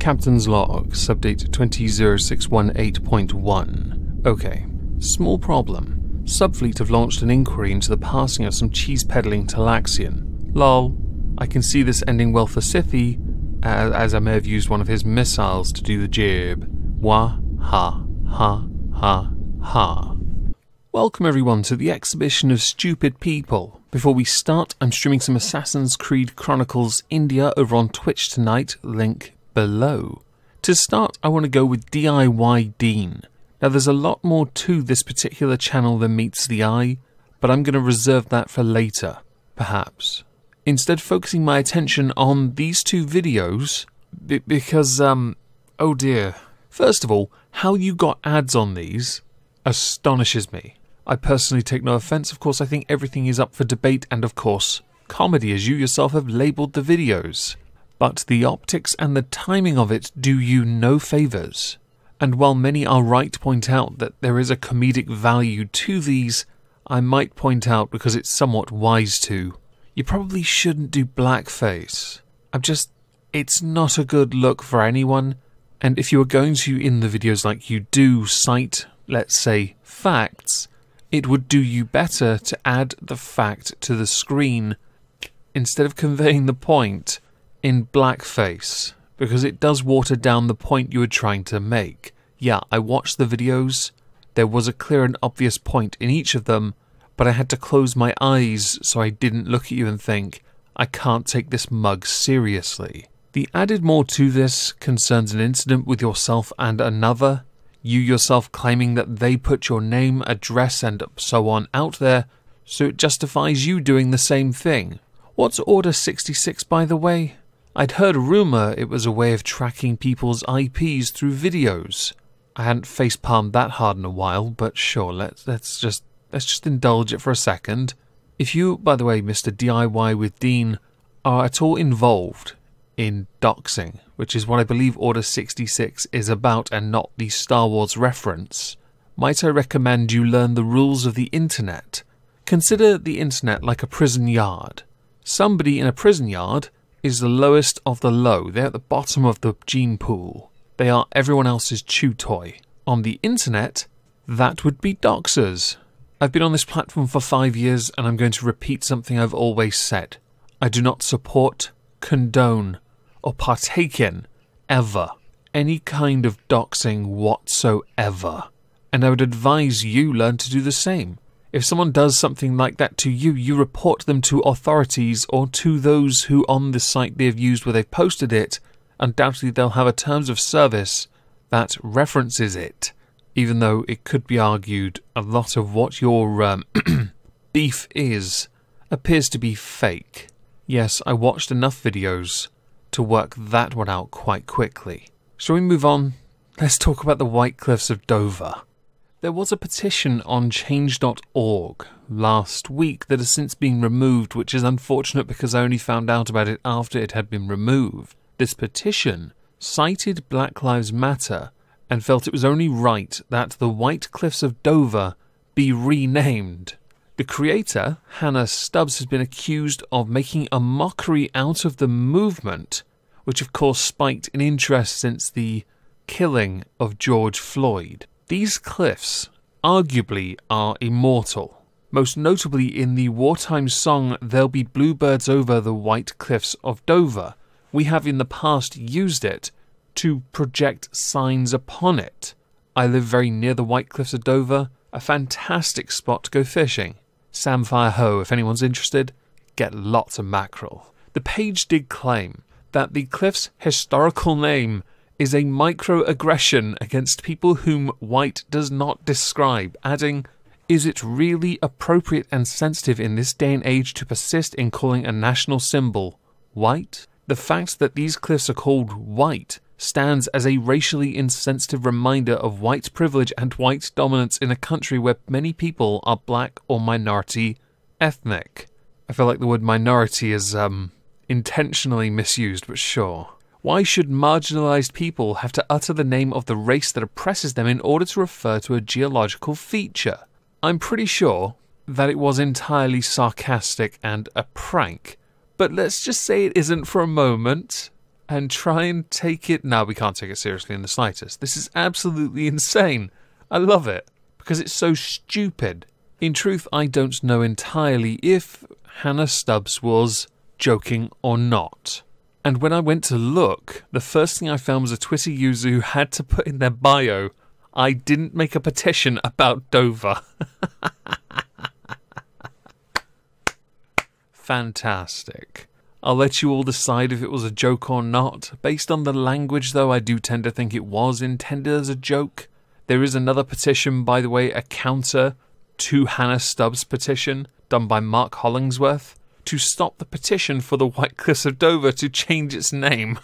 Captain's Log, Subdate 200618.1. Okay, small problem. Subfleet have launched an inquiry into the passing of some cheese-peddling Talaxian. Lol. I can see this ending well for Scythie, as I may have used one of his missiles to do the jib. Wah, ha, ha, ha, ha. Welcome everyone to the exhibition of stupid people. Before we start, I'm streaming some Assassin's Creed Chronicles India over on Twitch tonight, link below. To start, I want to go with DIY Dean. Now there's a lot more to this particular channel than meets the eye, but I'm going to reserve that for later, perhaps. Instead focusing my attention on these two videos, because, oh dear. First of all, how you got ads on these astonishes me. I personally take no offence, of course I think everything is up for debate and of course, comedy as you yourself have labelled the videos. But the optics and the timing of it do you no favours. And while many are right to point out that there is a comedic value to these, I might point out, because it's somewhat wise to, you probably shouldn't do blackface. It's not a good look for anyone, and if you are going to, in the videos like you do, cite, let's say, facts, it would do you better to add the fact to the screen instead of conveying the point in blackface, because it does water down the point you were trying to make. Yeah, I watched the videos, there was a clear and obvious point in each of them, but I had to close my eyes so I didn't look at you and think, I can't take this mug seriously. The added more to this concerns an incident with yourself and another, you yourself claiming that they put your name, address and so on out there, so it justifies you doing the same thing. What's Order 66 by the way? I'd heard a rumour it was a way of tracking people's IPs through videos. I hadn't facepalmed that hard in a while, but sure, let's just indulge it for a second. If you, by the way, Mr. DIY with Dean, are at all involved in doxing, which is what I believe Order 66 is about and not the Star Wars reference, might I recommend you learn the rules of the internet. Consider the internet like a prison yard. Somebody in a prison yard is the lowest of the low. They're at the bottom of the gene pool. They are everyone else's chew toy. On the internet, that would be doxers. I've been on this platform for 5 years and I'm going to repeat something I've always said. I do not support, condone, or partake in, ever, any kind of doxing whatsoever. And I would advise you learn to do the same. If someone does something like that to you, you report them to authorities or to those who on the site they have used where they've posted it. Undoubtedly they'll have a terms of service that references it, even though it could be argued a lot of what your beef is appears to be fake. Yes, I watched enough videos to work that one out quite quickly. Shall we move on? Let's talk about the White Cliffs of Dover. There was a petition on change.org last week that has since been removed, which is unfortunate because I only found out about it after it had been removed. This petition cited Black Lives Matter and felt it was only right that the White Cliffs of Dover be renamed. The creator, Hannah Stubbs, has been accused of making a mockery out of the movement, which of course spiked in interest since the killing of George Floyd. These cliffs, arguably, are immortal, most notably in the wartime song There'll Be Bluebirds Over the White Cliffs of Dover. We have in the past used it to project signs upon it. I live very near the White Cliffs of Dover, a fantastic spot to go fishing. Samfire Ho, if anyone's interested, get lots of mackerel. The page did claim that the cliff's historical name is a microaggression against people whom white does not describe, adding, is it really appropriate and sensitive in this day and age to persist in calling a national symbol white? The fact that these cliffs are called white stands as a racially insensitive reminder of white privilege and white dominance in a country where many people are black or minority ethnic. I feel like the word minority is intentionally misused, but sure. Why should marginalised people have to utter the name of the race that oppresses them in order to refer to a geological feature? I'm pretty sure that it was entirely sarcastic and a prank, but let's just say it isn't for a moment. and try and take it... No, we can't take it seriously in the slightest. This is absolutely insane. I love it, because it's so stupid. In truth, I don't know entirely if Hannah Stubbs was joking or not. And when I went to look, the first thing I found was a Twitter user who had to put in their bio, "I didn't make a petition about Dover." Fantastic. I'll let you all decide if it was a joke or not. Based on the language, though, I do tend to think it was intended as a joke. There is another petition, by the way, a counter to Hannah Stubbs' petition, done by Mark Hollingsworth, to stop the petition for the White Cliffs of Dover to change its name.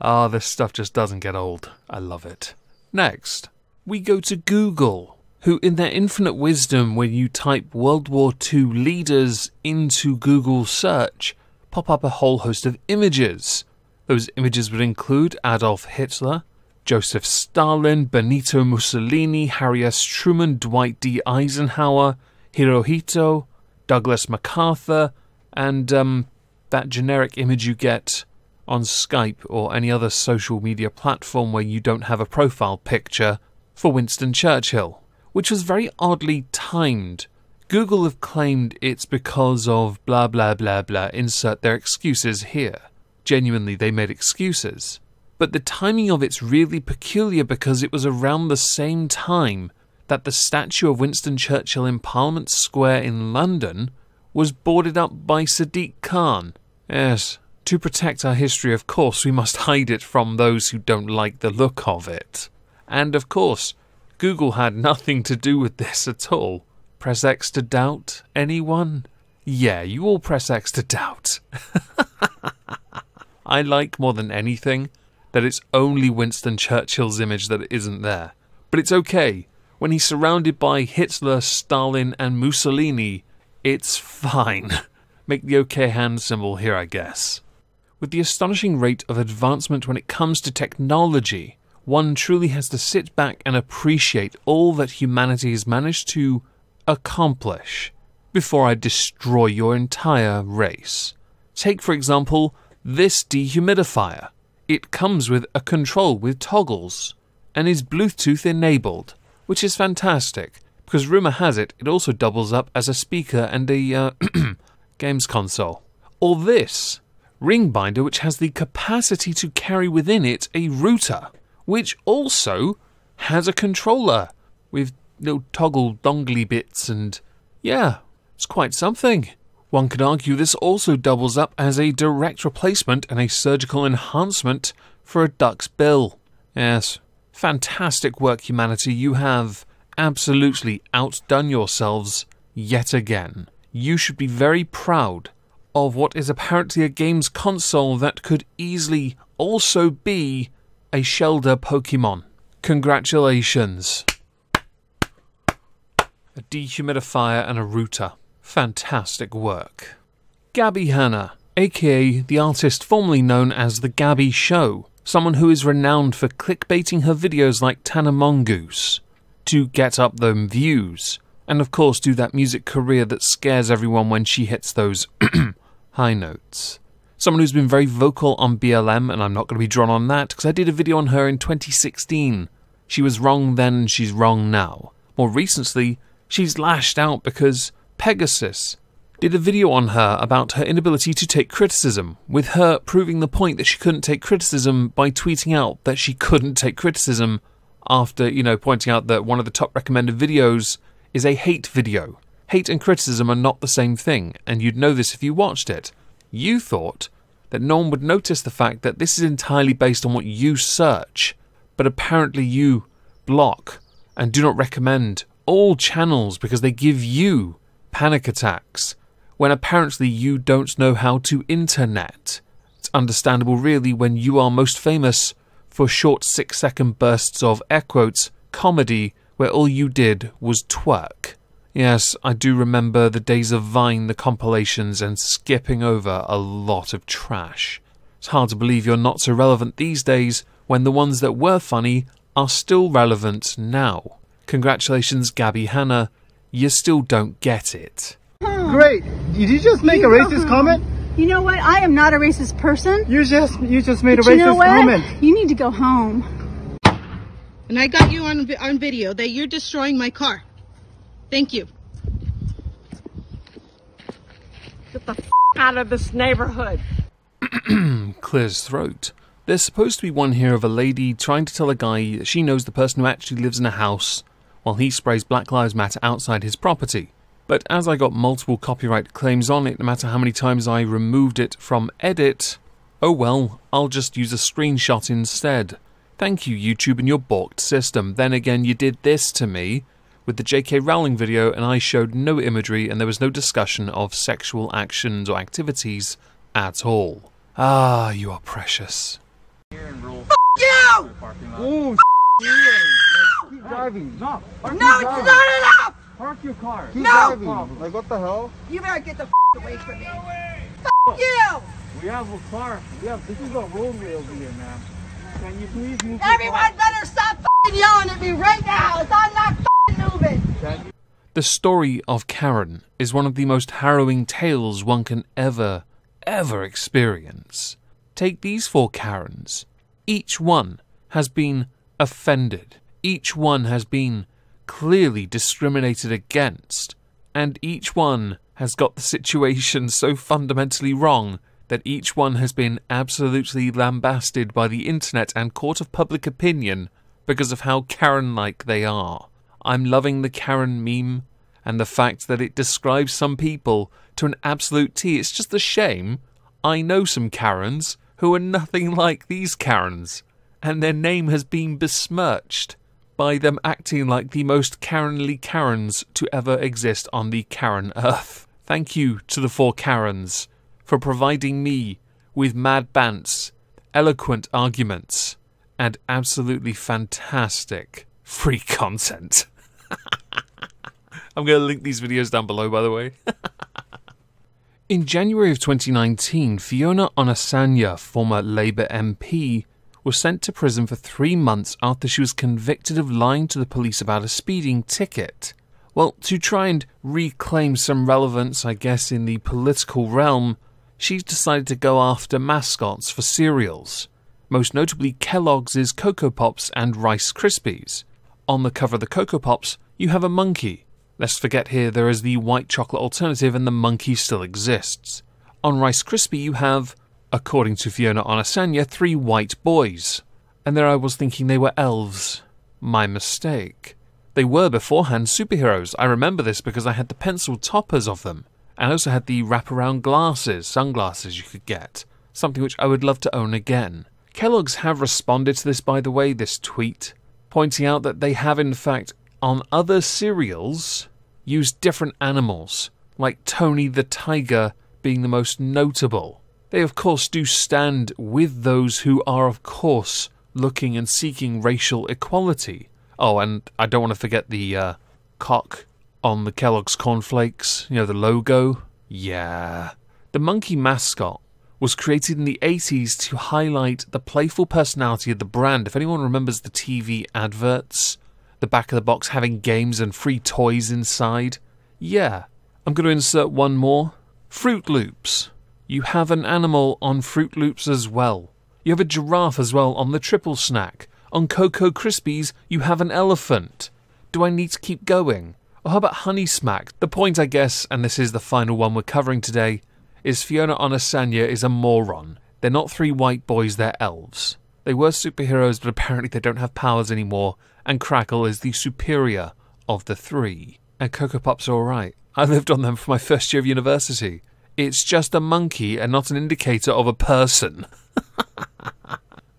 Ah, this stuff just doesn't get old. I love it. Next, we go to Google, who in their infinite wisdom, when you type World War II leaders into Google search, pop up a whole host of images. Those images would include Adolf Hitler, Joseph Stalin, Benito Mussolini, Harry S. Truman, Dwight D. Eisenhower, Hirohito, Douglas MacArthur, and that generic image you get on Skype or any other social media platform where you don't have a profile picture for Winston Churchill, which was very oddly timed. Google have claimed it's because of blah blah blah blah, insert their excuses here. Genuinely, they made excuses. But the timing of it's really peculiar because it was around the same time that the statue of Winston Churchill in Parliament Square in London was boarded up by Sadiq Khan. Yes, to protect our history, of course, we must hide it from those who don't like the look of it. And of course, Google had nothing to do with this at all. Press X to doubt? Anyone? Yeah, you all press X to doubt. I like more than anything that it's only Winston Churchill's image that isn't there. But it's okay. When he's surrounded by Hitler, Stalin, and Mussolini, it's fine. Make the OK hand symbol here, I guess. With the astonishing rate of advancement when it comes to technology, one truly has to sit back and appreciate all that humanity has managed to accomplish before I destroy your entire race. Take, for example, this dehumidifier. It comes with a control with toggles and is Bluetooth enabled, which is fantastic, because rumour has it also doubles up as a speaker and a games console. Or this ring binder, which has the capacity to carry within it a router, which also has a controller with little toggle dongly bits, and yeah, it's quite something. One could argue this also doubles up as a direct replacement and a surgical enhancement for a duck's bill. Yes, fantastic work, humanity. You have absolutely outdone yourselves yet again. You should be very proud of what is apparently a games console that could easily also be a Shelder Pokemon. Congratulations. A dehumidifier and a router. Fantastic work. Gabbi Hanna, aka the artist formerly known as The Gabbi Show, someone who is renowned for clickbaiting her videos like Tana Mongoose to get up them views, and of course do that music career that scares everyone when she hits those high notes. Someone who's been very vocal on BLM, and I'm not going to be drawn on that because I did a video on her in 2016. She was wrong then and she's wrong now. More recently, she's lashed out because Pegasus did a video on her about her inability to take criticism, with her proving the point that she couldn't take criticism by tweeting out that she couldn't take criticism after, pointing out that one of the top recommended videos is a hate video. Hate and criticism are not the same thing, and you'd know this if you watched it. You thought that no one would notice the fact that this is entirely based on what you search, but apparently you block and do not recommend all channels because they give you panic attacks, when apparently you don't know how to internet. It's understandable really when you are most famous for short 6-second bursts of air quotes comedy where all you did was twerk. Yes, I do remember the days of Vine, the compilations, and skipping over a lot of trash. It's hard to believe you're not so relevant these days when the ones that were funny are still relevant now. Congratulations, Gabbi Hanna. You still don't get it. Great. Did you just make a racist comment? You know what? I am not a racist person. You just made a But you know racist what? comment. You need to go home. And I got you on video that you're destroying my car. Thank you. Get the out of this neighborhood. Clears throat. There's supposed to be one here of a lady trying to tell a guy that she knows the person who actually lives in a house while he sprays Black Lives Matter outside his property. But as I got multiple copyright claims on it, no matter how many times I removed it from edit, oh well, I'll just use a screenshot instead. Thank you, YouTube, and your balked system. Then again, you did this to me with the J.K. Rowling video, and I showed no imagery and there was no discussion of sexual actions or activities at all. Ah, you are precious. You! Oh, keep driving. No, No, it's not enough! Park your car. Keep No! driving. Like, what the hell? You better get the away from me. You! We have a car. This is a roadway over here, ma'am. Can you please move your Everyone car? better stop yelling at me right now. It's I'm not moving. The story of Karen is one of the most harrowing tales one can ever experience. Take these 4 Karens. Each one has been offended. Each one has been clearly discriminated against. And each one has got the situation so fundamentally wrong that each one has been absolutely lambasted by the internet and court of public opinion because of how Karen-like they are. I'm loving the Karen meme and the fact that it describes some people to an absolute T. It's just a shame I know some Karens who are nothing like these Karens, and their name has been besmirched by them acting like the most Karenly Karens to ever exist on the Karen Earth. Thank you to the 4 Karens for providing me with mad bants, eloquent arguments, and absolutely fantastic free content. I'm going to link these videos down below, by the way. In January of 2019, Fiona Onasanya, former Labour MP, was sent to prison for 3 months after she was convicted of lying to the police about a speeding ticket. Well, to try and reclaim some relevance, I guess, in the political realm, she's decided to go after mascots for cereals, most notably Kellogg's Cocoa Pops and Rice Krispies. On the cover of the Cocoa Pops, you have a monkey. Let's forget here there is the white chocolate alternative and the monkey still exists. On Rice Krispie you have, according to Fiona Onasanya, 3 white boys. And there I was thinking they were elves. My mistake. They were beforehand superheroes. I remember this because I had the pencil toppers of them. And I also had the wraparound glasses, sunglasses you could get. Something which I would love to own again. Kellogg's have responded to this, by the way, this tweet, pointing out that they have in fact, on other cereals, used different animals, like Tony the Tiger being the most notable. They of course do stand with those who are of course looking and seeking racial equality. Oh, and I don't want to forget the cock on the Kellogg's cornflakes, you know, the logo. Yeah. The monkey mascot was created in the 80s to highlight the playful personality of the brand. If anyone remembers the TV adverts, the back of the box having games and free toys inside. Yeah. I'm going to insert one more. Fruit Loops. You have an animal on Fruit Loops as well. You have a giraffe as well on the triple snack. On Cocoa Krispies, you have an elephant. Do I need to keep going? Or how about Honey Smack? The point, I guess, and this is the final one we're covering today, is Fiona Onasanya is a moron. They're not 3 white boys, they're elves. They were superheroes, but apparently they don't have powers anymore, and Crackle is the superior of the 3. And Cocoa Pops are alright. I lived on them for my first year of university. It's just a monkey and not an indicator of a person.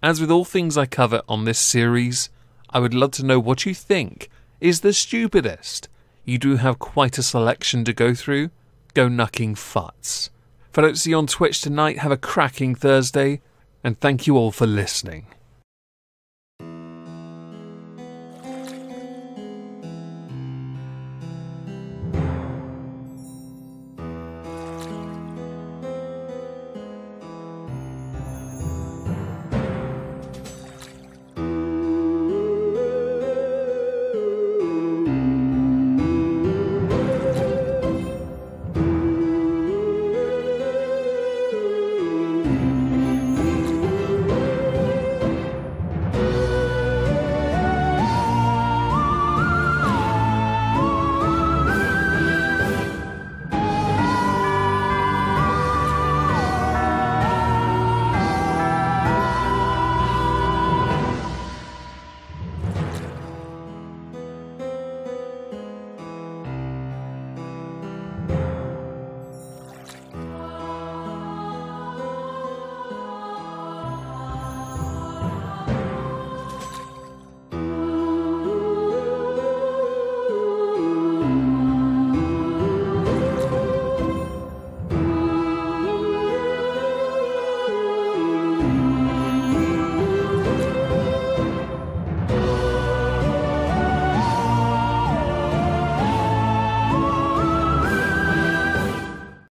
As with all things I cover on this series, I would love to know what you think is the stupidest. You do have quite a selection to go through. Go knucking futs. If I don't see you on Twitch tonight, have a cracking Thursday, and thank you all for listening.